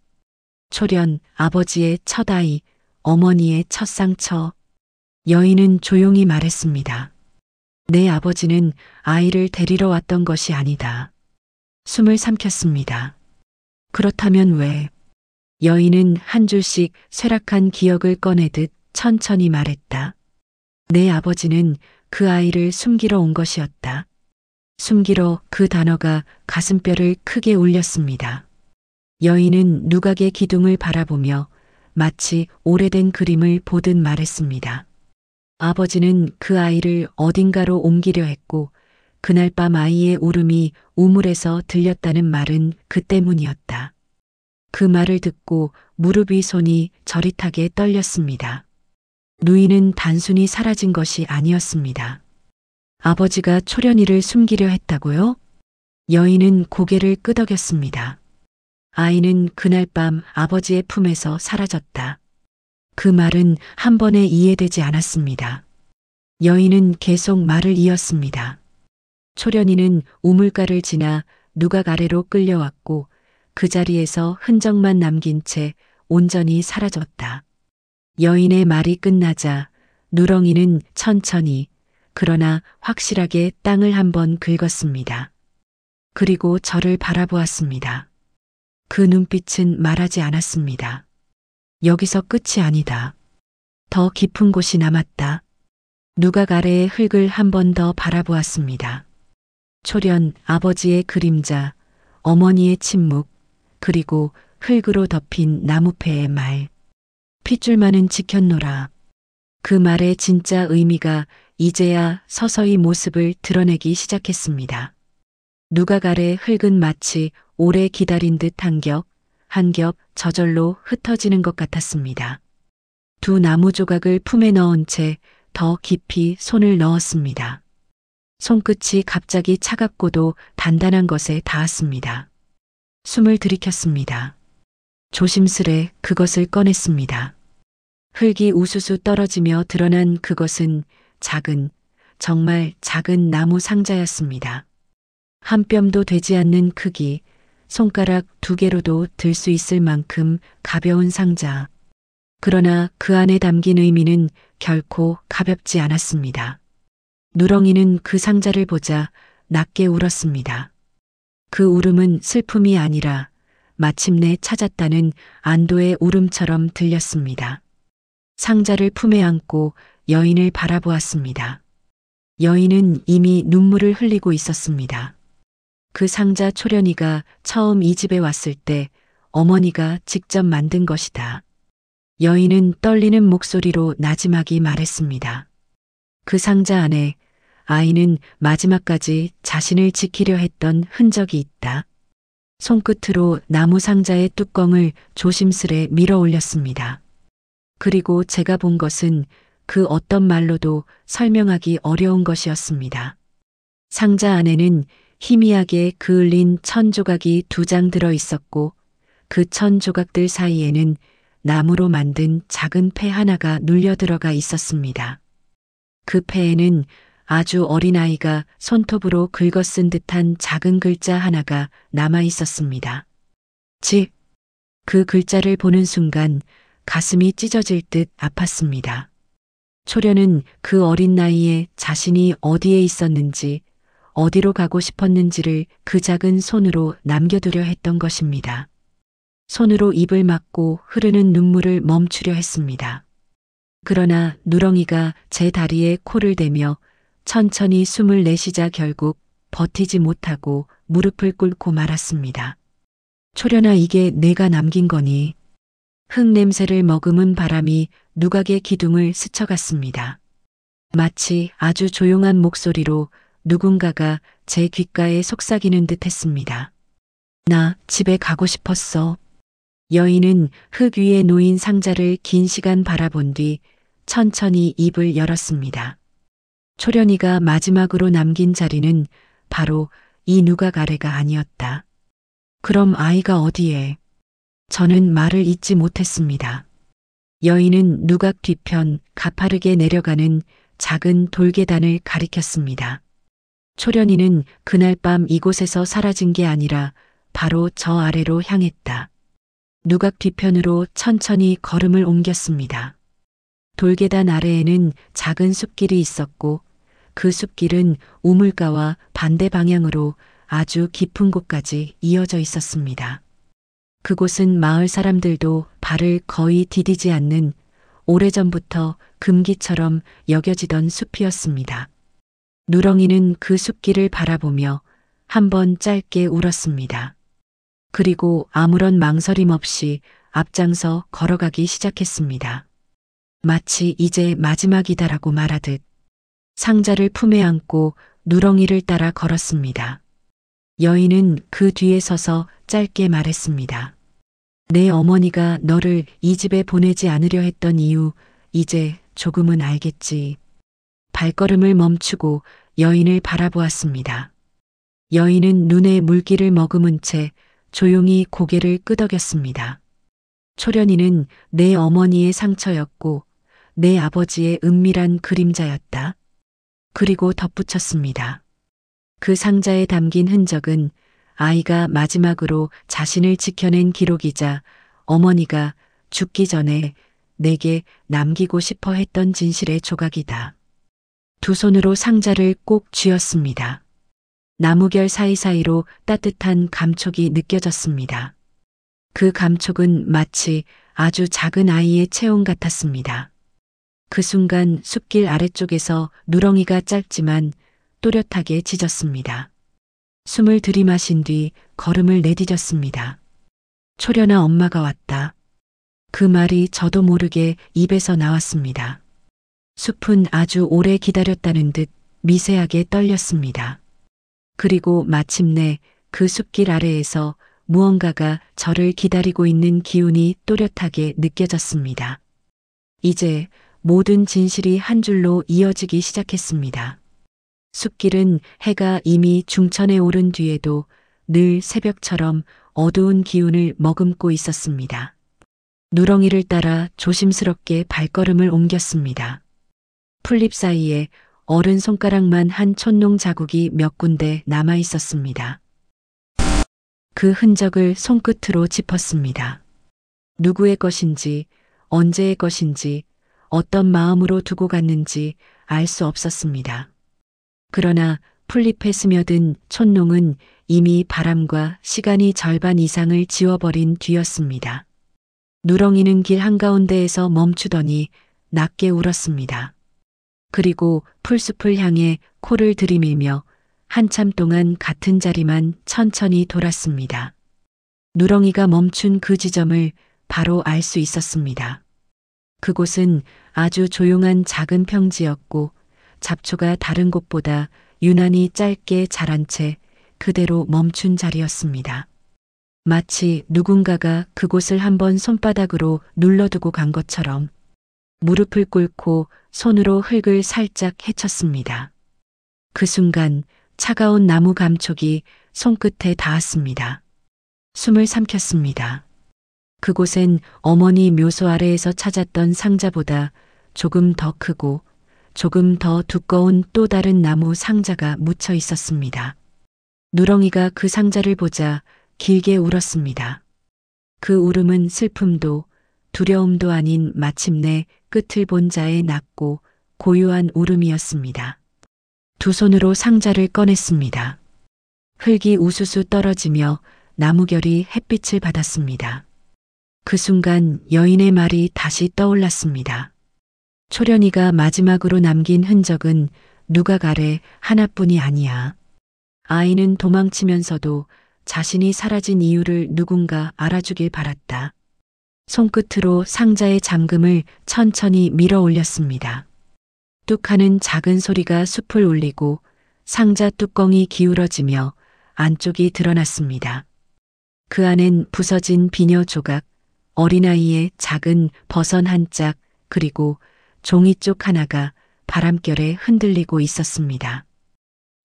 초련, 아버지의 첫 아이, 어머니의 첫 상처. 여인은 조용히 말했습니다. 내 아버지는 아이를 데리러 왔던 것이 아니다. 숨을 삼켰습니다. 그렇다면 왜? 여인은 한 줄씩 쇠락한 기억을 꺼내듯 천천히 말했다. 내 아버지는 그 아이를 숨기러 온 것이었다. 숨기러 그 단어가 가슴뼈를 크게 울렸습니다. 여인은 누각의 기둥을 바라보며 마치 오래된 그림을 보듯 말했습니다. 아버지는 그 아이를 어딘가로 옮기려 했고 그날 밤 아이의 울음이 우물에서 들렸다는 말은 그 때문이었다. 그 말을 듣고 무릎 위 손이 저릿하게 떨렸습니다. 누이는 단순히 사라진 것이 아니었습니다. 아버지가 초련이를 숨기려 했다고요? 여인은 고개를 끄덕였습니다. 아이는 그날 밤 아버지의 품에서 사라졌다. 그 말은 한 번에 이해되지 않았습니다. 여인은 계속 말을 이었습니다. 초련이는 우물가를 지나 누각 아래로 끌려왔고 그 자리에서 흔적만 남긴 채 온전히 사라졌다. 여인의 말이 끝나자 누렁이는 천천히 그러나 확실하게 땅을 한번 긁었습니다. 그리고 저를 바라보았습니다. 그 눈빛은 말하지 않았습니다. 여기서 끝이 아니다. 더 깊은 곳이 남았다. 누각 아래의 흙을 한 번 더 바라보았습니다. 초련, 아버지의 그림자, 어머니의 침묵, 그리고 흙으로 덮인 나무패의 말. 핏줄만은 지켰노라. 그 말의 진짜 의미가 이제야 서서히 모습을 드러내기 시작했습니다. 누각 아래 흙은 마치 오래 기다린 듯 한 겹 저절로 흩어지는 것 같았습니다. 두 나무 조각을 품에 넣은 채 더 깊이 손을 넣었습니다. 손끝이 갑자기 차갑고도 단단한 것에 닿았습니다. 숨을 들이켰습니다. 조심스레 그것을 꺼냈습니다. 흙이 우수수 떨어지며 드러난 그것은 작은, 정말 작은 나무 상자였습니다. 한 뼘도 되지 않는 크기, 손가락 2개로도 들 수 있을 만큼 가벼운 상자. 그러나 그 안에 담긴 의미는 결코 가볍지 않았습니다. 누렁이는 그 상자를 보자 낮게 울었습니다. 그 울음은 슬픔이 아니라 마침내 찾았다는 안도의 울음처럼 들렸습니다. 상자를 품에 안고 여인을 바라보았습니다. 여인은 이미 눈물을 흘리고 있었습니다. 그 상자 초련이가 처음 이 집에 왔을 때 어머니가 직접 만든 것이다. 여인은 떨리는 목소리로 나지막이 말했습니다. 그 상자 안에 아이는 마지막까지 자신을 지키려 했던 흔적이 있다. 손끝으로 나무 상자의 뚜껑을 조심스레 밀어 올렸습니다. 그리고 제가 본 것은 그 어떤 말로도 설명하기 어려운 것이었습니다. 상자 안에는 희미하게 그을린 1000조각이 2장 들어 있었고 그 1000조각들 사이에는 나무로 만든 작은 패 하나가 눌려 들어가 있었습니다. 그 패에는 아주 어린 아이가 손톱으로 긁어 쓴 듯한 작은 글자 하나가 남아 있었습니다. 집. 그 글자를 보는 순간 가슴이 찢어질 듯 아팠습니다. 초련은 그 어린 나이에 자신이 어디에 있었는지, 어디로 가고 싶었는지를 그 작은 손으로 남겨두려 했던 것입니다. 손으로 입을 막고 흐르는 눈물을 멈추려 했습니다. 그러나 누렁이가 제 다리에 코를 대며 천천히 숨을 내쉬자 결국 버티지 못하고 무릎을 꿇고 말았습니다. 초련아, 이게 내가 남긴 거니? 흙 냄새를 머금은 바람이 누각의 기둥을 스쳐갔습니다. 마치 아주 조용한 목소리로 누군가가 제 귓가에 속삭이는 듯 했습니다. 나 집에 가고 싶었어. 여인은 흙 위에 놓인 상자를 긴 시간 바라본 뒤 천천히 입을 열었습니다. 초련이가 마지막으로 남긴 자리는 바로 이 누각 아래가 아니었다. 그럼 아이가 어디에? 저는 말을 잇지 못했습니다. 여인은 누각 뒤편 가파르게 내려가는 작은 돌계단을 가리켰습니다. 초련이는 그날 밤 이곳에서 사라진 게 아니라 바로 저 아래로 향했다. 누각 뒤편으로 천천히 걸음을 옮겼습니다. 돌계단 아래에는 작은 숲길이 있었고 그 숲길은 우물가와 반대 방향으로 아주 깊은 곳까지 이어져 있었습니다. 그곳은 마을 사람들도 발을 거의 디디지 않는 오래전부터 금기처럼 여겨지던 숲이었습니다. 누렁이는 그 숲길을 바라보며 한번 짧게 울었습니다. 그리고 아무런 망설임 없이 앞장서 걸어가기 시작했습니다. 마치 이제 마지막이다라고 말하듯 상자를 품에 안고 누렁이를 따라 걸었습니다. 여인은 그 뒤에 서서 짧게 말했습니다. 내 어머니가 너를 이 집에 보내지 않으려 했던 이유, 이제 조금은 알겠지. 발걸음을 멈추고 여인을 바라보았습니다. 여인은 눈에 물기를 머금은 채 조용히 고개를 끄덕였습니다. 초련이는 내 어머니의 상처였고 내 아버지의 은밀한 그림자였다. 그리고 덧붙였습니다. 그 상자에 담긴 흔적은 아이가 마지막으로 자신을 지켜낸 기록이자 어머니가 죽기 전에 내게 남기고 싶어 했던 진실의 조각이다. 두 손으로 상자를 꼭 쥐었습니다. 나무결 사이사이로 따뜻한 감촉이 느껴졌습니다. 그 감촉은 마치 아주 작은 아이의 체온 같았습니다. 그 순간 숲길 아래쪽에서 누렁이가 짧지만 또렷하게 짖었습니다. 숨을 들이마신 뒤 걸음을 내디뎠습니다. 초련아, 엄마가 왔다. 그 말이 저도 모르게 입에서 나왔습니다. 숲은 아주 오래 기다렸다는 듯 미세하게 떨렸습니다. 그리고 마침내 그 숲길 아래에서 무언가가 저를 기다리고 있는 기운이 또렷하게 느껴졌습니다. 이제 모든 진실이 한 줄로 이어지기 시작했습니다. 숲길은 해가 이미 중천에 오른 뒤에도 늘 새벽처럼 어두운 기운을 머금고 있었습니다. 누렁이를 따라 조심스럽게 발걸음을 옮겼습니다. 풀잎 사이에 어른 손가락만 한 촛농 자국이 몇 군데 남아 있었습니다. 그 흔적을 손끝으로 짚었습니다. 누구의 것인지, 언제의 것인지, 어떤 마음으로 두고 갔는지 알 수 없었습니다. 그러나 풀잎에 스며든 촛농은 이미 바람과 시간이 절반 이상을 지워버린 뒤였습니다. 누렁이는 길 한가운데에서 멈추더니 낮게 울었습니다. 그리고 풀숲을 향해 코를 들이밀며 한참 동안 같은 자리만 천천히 돌았습니다. 누렁이가 멈춘 그 지점을 바로 알 수 있었습니다. 그곳은 아주 조용한 작은 평지였고 잡초가 다른 곳보다 유난히 짧게 자란 채 그대로 멈춘 자리였습니다. 마치 누군가가 그곳을 한번 손바닥으로 눌러두고 간 것처럼 무릎을 꿇고 손으로 흙을 살짝 헤쳤습니다. 그 순간 차가운 나무 감촉이 손끝에 닿았습니다. 숨을 삼켰습니다. 그곳엔 어머니 묘소 아래에서 찾았던 상자보다 조금 더 크고 조금 더 두꺼운 또 다른 나무 상자가 묻혀 있었습니다. 누렁이가 그 상자를 보자 길게 울었습니다. 그 울음은 슬픔도 두려움도 아닌 마침내 끝을 본 자의 낮고 고요한 울음이었습니다. 두 손으로 상자를 꺼냈습니다. 흙이 우수수 떨어지며 나무결이 햇빛을 받았습니다. 그 순간 여인의 말이 다시 떠올랐습니다. 초련이가 마지막으로 남긴 흔적은 누각 아래 하나뿐이 아니야. 아이는 도망치면서도 자신이 사라진 이유를 누군가 알아주길 바랐다. 손끝으로 상자의 잠금을 천천히 밀어 올렸습니다. 뚝 하는 작은 소리가 숲을 울리고 상자 뚜껑이 기울어지며 안쪽이 드러났습니다. 그 안엔 부서진 비녀 조각, 어린아이의 작은 버선 한 짝, 그리고 종이 쪽 하나가 바람결에 흔들리고 있었습니다.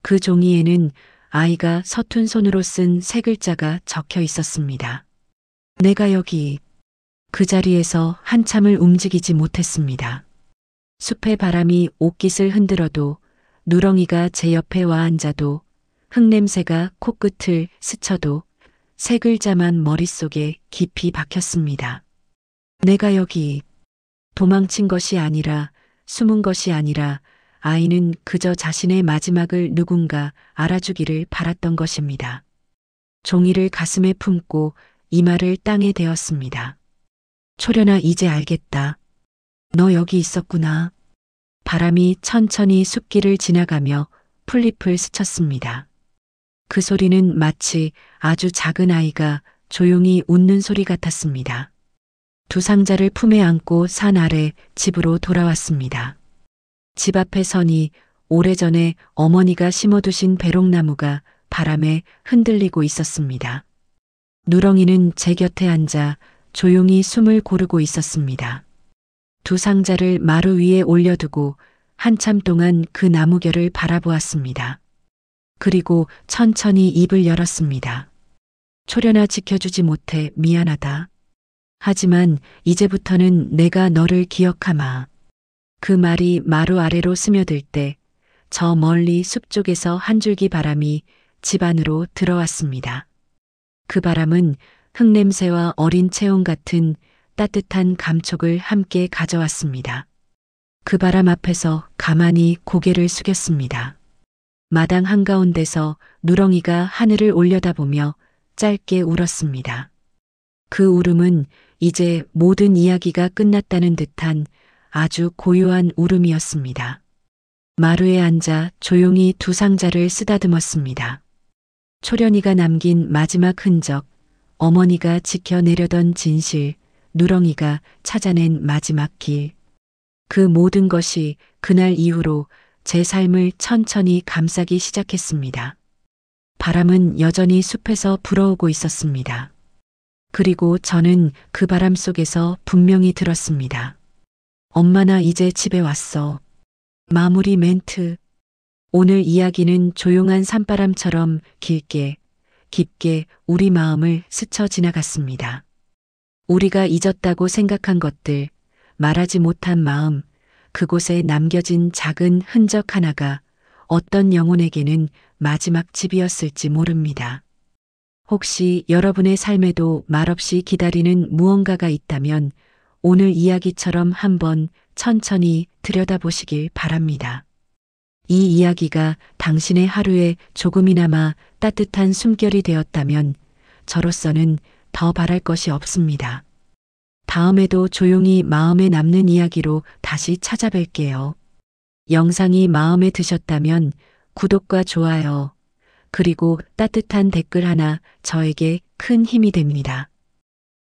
그 종이에는 아이가 서툰 손으로 쓴 세 글자가 적혀 있었습니다. 내가 여기. 그 자리에서 한참을 움직이지 못했습니다. 숲의 바람이 옷깃을 흔들어도 누렁이가 제 옆에 와 앉아도 흙냄새가 코끝을 스쳐도 세 글자만 머릿속에 깊이 박혔습니다. 내가 여기. 도망친 것이 아니라 숨은 것이 아니라 아이는 그저 자신의 마지막을 누군가 알아주기를 바랐던 것입니다. 종이를 가슴에 품고 이마를 땅에 대었습니다. 초련아, 이제 알겠다. 너 여기 있었구나. 바람이 천천히 숲길을 지나가며 풀잎을 스쳤습니다. 그 소리는 마치 아주 작은 아이가 조용히 웃는 소리 같았습니다. 두 상자를 품에 안고 산 아래 집으로 돌아왔습니다. 집 앞에 서니 오래전에 어머니가 심어두신 배롱나무가 바람에 흔들리고 있었습니다. 누렁이는 제 곁에 앉아 조용히 숨을 고르고 있었습니다. 두 상자를 마루 위에 올려두고 한참 동안 그 나무결을 바라보았습니다. 그리고 천천히 입을 열었습니다. 초련아, 지켜주지 못해 미안하다. 하지만 이제부터는 내가 너를 기억하마. 그 말이 마루 아래로 스며들 때 저 멀리 숲 쪽에서 한 줄기 바람이 집 안으로 들어왔습니다. 그 바람은 흙냄새와 어린 체온 같은 따뜻한 감촉을 함께 가져왔습니다. 그 바람 앞에서 가만히 고개를 숙였습니다. 마당 한가운데서 누렁이가 하늘을 올려다보며 짧게 울었습니다. 그 울음은 이제 모든 이야기가 끝났다는 듯한 아주 고요한 울음이었습니다. 마루에 앉아 조용히 두 상자를 쓰다듬었습니다. 초련이가 남긴 마지막 흔적, 어머니가 지켜내려던 진실, 누렁이가 찾아낸 마지막 길. 그 모든 것이 그날 이후로 제 삶을 천천히 감싸기 시작했습니다. 바람은 여전히 숲에서 불어오고 있었습니다. 그리고 저는 그 바람 속에서 분명히 들었습니다. 엄마, 나 이제 집에 왔어. 마무리 멘트. 오늘 이야기는 조용한 산바람처럼 길게, 깊게 우리 마음을 스쳐 지나갔습니다. 우리가 잊었다고 생각한 것들, 말하지 못한 마음, 그곳에 남겨진 작은 흔적 하나가 어떤 영혼에게는 마지막 집이었을지 모릅니다. 혹시 여러분의 삶에도 말없이 기다리는 무언가가 있다면 오늘 이야기처럼 한번 천천히 들여다보시길 바랍니다. 이 이야기가 당신의 하루에 조금이나마 따뜻한 숨결이 되었다면 저로서는 더 바랄 것이 없습니다. 다음에도 조용히 마음에 남는 이야기로 다시 찾아뵐게요. 영상이 마음에 드셨다면 구독과 좋아요, 그리고 따뜻한 댓글 하나 저에게 큰 힘이 됩니다.